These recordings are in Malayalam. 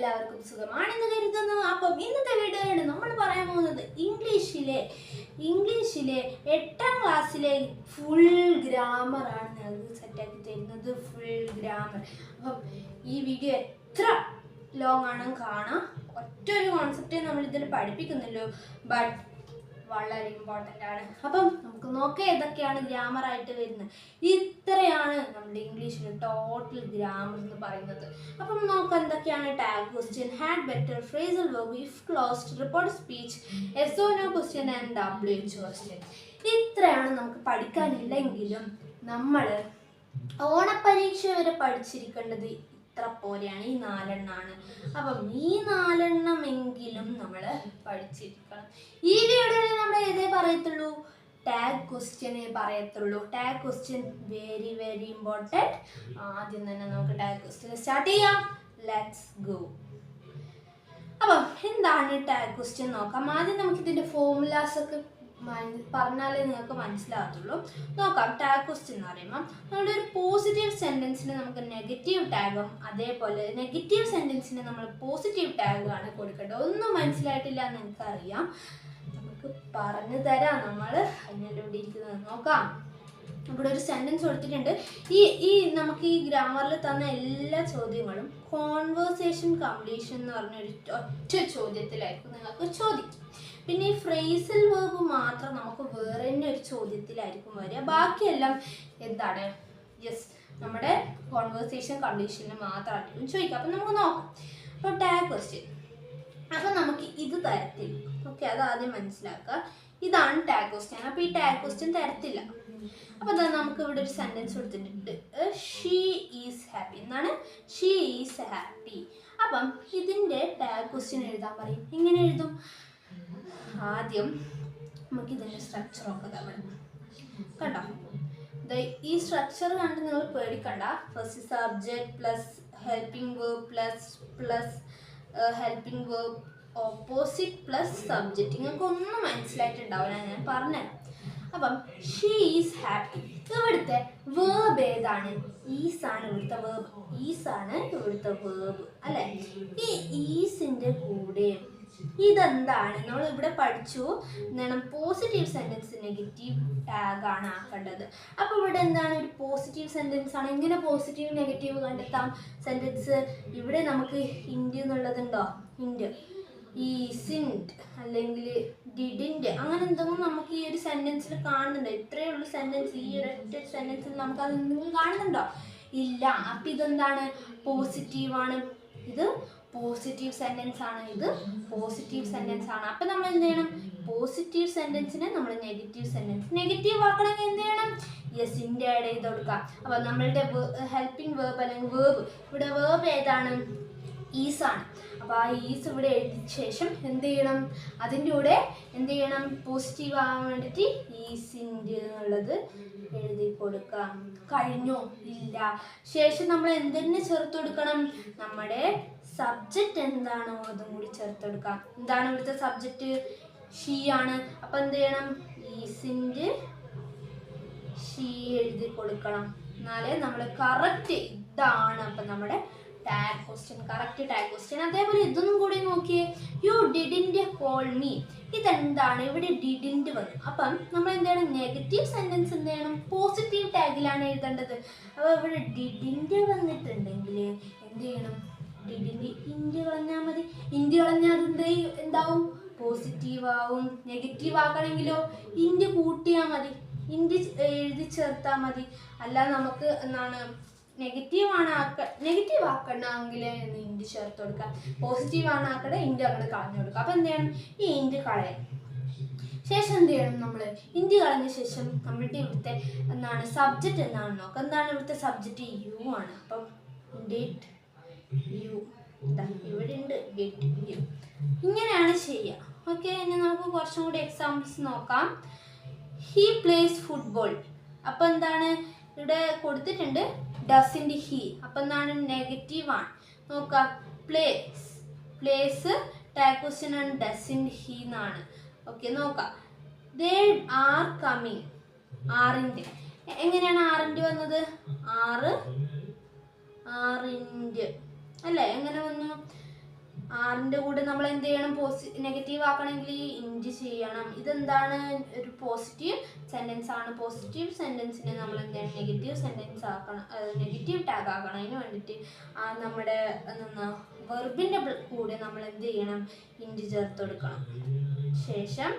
എല്ലാവർക്കും സുഖമാണെന്ന് കരുതുന്നു. അപ്പം ഇന്നത്തെ വീഡിയോയാണ് നമ്മൾ പറയാൻ പോകുന്നത് ഇംഗ്ലീഷിലെ 8ാം ക്ലാസ്സിലെ ഫുൾ ഗ്രാമറാണ് ഞങ്ങൾക്ക് സെറ്റാക്കി തരുന്നത്. Full grammar. അപ്പം ഈ വീഡിയോ എത്ര ലോങ് ആണെന്ന് കാണാം. ഒറ്റൊരു കോൺസെപ്റ്റേ നമ്മൾ ഇതിൽ പഠിപ്പിക്കുന്നുള്ളൂ, ബട്ട് വളരെ ഇമ്പോർട്ടൻ്റ് ആണ്. അപ്പം നമുക്ക് നോക്കാം ഏതൊക്കെയാണ് ഗ്രാമർ ആയിട്ട് വരുന്നത്. ഇത്രയാണ് നമ്മുടെ ഇംഗ്ലീഷിൽ ടോട്ടൽ ഗ്രാമർ എന്ന് പറയുന്നത്. അപ്പം നോക്കാം എന്തൊക്കെയാണ്. Tag question, had better, phrasal verb, if clause, report speech, yes or no question and WH question. ഇത്രയാണ് നമുക്ക് പഠിക്കാനില്ലെങ്കിലും നമ്മൾ ഓണപ്പരീക്ഷ വരെ പഠിച്ചിരിക്കേണ്ടത് ഇത്ര പോലെയാണ്. ഈ 4 എണ്ണമാണ്. അപ്പം ഈ 4 എണ്ണമെങ്കിലും നമ്മൾ പഠിച്ചിരിക്കണം. ഈ വീഡിയോയിൽ നമ്മൾ ഏതേ പറയത്തുള്ളൂ, ടാഗ് ക്വസ്റ്റ്യനെ പറയത്തുള്ളൂ. Tag question very very important. ആദ്യം തന്നെ നമുക്ക് ടാഗ് ക്വസ്റ്റ്യൻ സ്റ്റാർട്ട് ചെയ്യാം. Let's go. അപ്പം എന്താണ് ടാഗ് ക്വസ്റ്റ്യൻ നോക്കാം. ആദ്യം നമുക്ക് ഇതിൻ്റെ ഫോർമുലാസ് ഒക്കെ പറഞ്ഞാലേ നിങ്ങൾക്ക് മനസ്സിലാകത്തുള്ളൂ. നോക്കാം. ടാഗ് ക്വസ്റ്റ്യൻ എന്ന് പറയുമ്പോൾ നമ്മുടെ ഒരു പോസിറ്റീവ് സെൻറ്റൻസിന് നമുക്ക് നെഗറ്റീവ് ടാഗും, അതേപോലെ നെഗറ്റീവ് സെൻറ്റൻസിന് നമ്മൾ പോസിറ്റീവ് ടാഗുമാണ് കൊടുക്കേണ്ടത്. ഒന്നും മനസ്സിലായിട്ടില്ല എന്ന് എനിക്കറിയാം, നമുക്ക് പറഞ്ഞു തരാം. നമ്മൾ അതിനെല്ലാം ഇരിക്കുന്നത് നോക്കാം. ഇവിടെ ഒരു സെൻറ്റൻസ് കൊടുത്തിട്ടുണ്ട്. ഈ നമുക്ക് ഈ ഗ്രാമറിൽ തന്ന എല്ലാ ചോദ്യങ്ങളും കോൺവേഴ്സേഷൻ കംപ്ലീഷൻ എന്ന് പറഞ്ഞൊരു ഒറ്റ ചോദ്യത്തിലായിരിക്കും നിങ്ങൾക്ക് ചോദിക്കും. പിന്നെ ഈ ഫ്രേസൽ വേർബ് മാത്രം നമുക്ക് വേറെ തന്നെ ഒരു ചോദ്യത്തിലായിരിക്കും വരിക. ബാക്കിയെല്ലാം എന്താണ്, നമ്മുടെ കോൺവേഴ്സേഷൻ കംപ്ലീഷനിൽ മാത്രമായിരിക്കും ചോദിക്കുക. അപ്പം നമുക്ക് നോക്കാം. അപ്പോൾ ടാഗ് ക്വസ്റ്റ്യൻ, അപ്പം നമുക്ക് ഇത് തരത്തില്ല. ഓക്കെ, അത് ആദ്യം മനസ്സിലാക്കുക. ഇതാണ് ടാഗ് ക്വസ്റ്റ്യൻ. അപ്പോൾ ഈ ടാഗ് ക്വസ്റ്റ്യൻ തരത്തില്ല. അപ്പോൾ അതാ നമുക്ക് ഇവിടെ ഒരു സെൻറ്റൻസ് കൊടുത്തിട്ടുണ്ട്. ഷീ ഈസ് ഹാപ്പി എന്നാണ്. She is happy. അപ്പം ഇതിൻ്റെ ടാഗ് ക്വസ്റ്റ്യൻ എഴുതാൻ പറയും. എങ്ങനെ എഴുതും? ആദ്യം നമുക്ക് ഇതിൻ്റെ സ്ട്രക്ചർ നോക്കാം. അവിടെ കണ്ടോ, ഈ സ്ട്രക്ചർ കണ്ട് നിങ്ങൾ പേടിക്കണ്ട. First subject plus helping verb plus helping verb opposite plus subject. നിങ്ങൾക്ക് ഒന്നും മനസ്സിലായിട്ടുണ്ടാവില്ല, ഞാൻ പറഞ്ഞുതരാം. അപ്പം ഷീ ഈസ് ഹാപ്പി. ഇവിടുത്തെ വേർബ് ഏതാണ്? ഈസ് ആണ് ഇവിടുത്തെ വേർബ്. ഈസ് ആണ് ഇവിടുത്തെ വേർബ് അല്ലേ? ഈ ഈസിൻ്റെ കൂടെ ഇതെന്താണ് നമ്മൾ ഇവിടെ പഠിച്ചു, എന്താണ് പോസിറ്റീവ് സെൻറ്റൻസ് നെഗറ്റീവ് ടാഗ് ആണ് ആക്കേണ്ടത്. അപ്പോൾ ഇവിടെ എന്താണ്, ഒരു പോസിറ്റീവ് സെൻറ്റൻസ് ആണ്. എങ്ങനെ പോസിറ്റീവ് നെഗറ്റീവ് കണ്ടെത്താം സെൻറ്റൻസ്? ഇവിടെ നമുക്ക് ഇൻഡ് എന്നുള്ളതുണ്ടോ? ഇൻഡ്, ഈസിൻഡ് അല്ലെങ്കിൽ ഡിഡിൻഡ്, അങ്ങനെ എന്തെങ്കിലും നമുക്ക് ഈ ഒരു സെൻറ്റൻസിൽ കാണുന്നുണ്ടോ? ഇത്രയേ ഉള്ളൂ സെൻറ്റൻസ്. ഈ ഒരൊറ്റ സെൻറ്റൻസിൽ നമുക്ക് അത് എന്തെങ്കിലും കാണുന്നുണ്ടോ? ഇല്ല. അപ്പം ഇതെന്താണ്, പോസിറ്റീവാണ്. ഇത് പോസിറ്റീവ് സെൻറ്റൻസ് ആണ്. ഇത് പോസിറ്റീവ് സെൻറ്റൻസ് ആണ്. അപ്പം നമ്മൾ എന്ത് ചെയ്യണം? പോസിറ്റീവ് സെൻറ്റൻസിനെ നമ്മൾ നെഗറ്റീവ് സെൻറ്റൻസ് നെഗറ്റീവ് ആക്കണമെങ്കിൽ എന്ത് ചെയ്യണം? ഇൻ്റെ ആഡ് ചെയ്ത് കൊടുക്കാം. അപ്പം നമ്മളുടെ ഹെൽപ്പിംഗ് വേർബ് അല്ലെങ്കിൽ വേർബ്, ഇവിടെ വേർബ് ഏതാണ്? ഈസാണ്. അപ്പോൾ ആ ഈസ് ഇവിടെ എഴുതിയ ശേഷം എന്ത് ചെയ്യണം? അതിൻ്റെ കൂടെ എന്ത് ചെയ്യണം? പോസിറ്റീവ് ആവാൻ വേണ്ടിയിട്ട് ഈസിൻ്റെ എന്നുള്ളത് എഴുതി കൊടുക്കാം. കഴിഞ്ഞോ? ഇല്ല. ശേഷം നമ്മൾ എന്തിനെ ചേർത്ത് കൊടുക്കണം? നമ്മുടെ സബ്ജക്റ്റ് എന്താണോ അതും കൂടി ചേർത്ത് കൊടുക്കാം. എന്താണ് ഇവിടുത്തെ സബ്ജക്റ്റ്? ഷീ ആണ്. അപ്പം എന്ത് ചെയ്യണം? ഈസിൻ്റെ ഷീ എഴുതി കൊടുക്കണം. എന്നാലേ നമ്മൾ കറക്റ്റ് ഇതാണ്. അപ്പം നമ്മുടെ tag question, correct tag question. അതേപോലെ ഇതൊന്നും കൂടി നോക്കിയേ. You didn't call me. ഇതെന്താണ്? ഇവിടെ ഡിഡിൻറ്റ് വന്നു. അപ്പം നമ്മൾ എന്താണ്, നെഗറ്റീവ് സെൻറ്റൻസ് എന്ത് ചെയ്യണം? പോസിറ്റീവ് ടാഗിലാണ് എഴുതേണ്ടത്. അപ്പോൾ ഇവിടെ ഡിഡിൻറ്റ് വന്നിട്ടുണ്ടെങ്കിൽ എന്ത് ചെയ്യണം? ഡിഡിൻറ്റ് ഇൻഡ് കളഞ്ഞാൽ മതി. ഇൻഡ് കളഞ്ഞാൽ എന്താവും? പോസിറ്റീവ് ആവും. നെഗറ്റീവ് ആക്കണമെങ്കിലോ ഇൻഡ് കൂട്ടിയാൽ മതി, ഇൻഡ് എഴുതി ചേർത്താൽ മതി. അല്ലാതെ നമുക്ക് എന്താണ് നെഗറ്റീവ് ആക്കണമെങ്കിൽ ഇൻഡ് ചേർത്ത് കൊടുക്കാം. പോസിറ്റീവ് ആണ് ആക്കണേ ഇൻഡ് അങ്ങനെ കളഞ്ഞു കൊടുക്കാം. അപ്പം എന്ത് ചെയ്യണം? ഈ ഇൻഡ് കളയാം. ശേഷം എന്ത് ചെയ്യണം? നമ്മൾ ഇൻഡ് കളഞ്ഞ ശേഷം നമ്മളുടെ ഇവിടുത്തെ എന്താണ് സബ്ജക്റ്റ് എന്താണെന്ന് നോക്കാം. എന്താണ് ഇവിടുത്തെ സബ്ജക്റ്റ്? യു ആണ്. അപ്പം ഗെറ്റ് യു, ഇവിടെ ഉണ്ട് ഗെറ്റ് യു. ഇങ്ങനെയാണ് ചെയ്യുക. ഓക്കെ, ഇനി നമുക്ക് കുറച്ചും കൂടി എക്സാമ്പിൾസ് നോക്കാം. He place football. അപ്പം എന്താണ് ഇവിടെ കൊടുത്തിട്ടുണ്ട്? Doesn't he. അപ്പം എന്താണ്? നെഗറ്റീവാണ്. നോക്കാം. പ്ലേസ് ടാഗ് ക്വസ്റ്റ്യൻ ആണ്. ഡസിൻറ്റ് ഹീ എന്നാണ്. ഓക്കെ, നോക്കാം. They are coming. ആറിൻ്റെ എങ്ങനെയാണ് ആറിൻ്റെ വന്നത്? ആറിൻ്റെ അല്ലേ? എങ്ങനെ വന്നു? ആറിൻ്റെ കൂടെ നമ്മൾ എന്ത് ചെയ്യണം? നെഗറ്റീവ് ആക്കണമെങ്കിൽ ഇൻറ്റ് ചെയ്യണം. ഇതെന്താണ്? ഒരു പോസിറ്റീവ് സെൻറ്റൻസ് ആണ്. പോസിറ്റീവ് സെൻറ്റൻസിനെ നമ്മൾ എന്ത് ചെയ്യണം? നെഗറ്റീവ് സെൻറ്റൻസ് ആക്കണം, നെഗറ്റീവ് ടാഗ് ആക്കണം. അതിന് വേണ്ടിയിട്ട് നമ്മുടെ വെർബിൻ്റെ കൂടെ നമ്മൾ എന്ത് ചെയ്യണം? ഇൻറ്റ് ചേർത്ത് കൊടുക്കണം. ശേഷം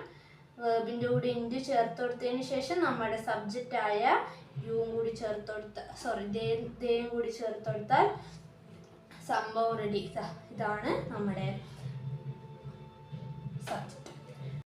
വെർബിൻ്റെ കൂടെ ഇൻറ്റ് ചേർത്ത് കൊടുത്തതിന് ശേഷം നമ്മുടെ സബ്ജക്റ്റായ യുവും കൂടി ചേർത്ത് കൊടുത്താൽ ദേയും കൂടി ചേർത്ത് കൊടുത്താൽ സംഭവം റെഡി. ഇതാണ് നമ്മുടെ സബ്ജക്റ്റ്.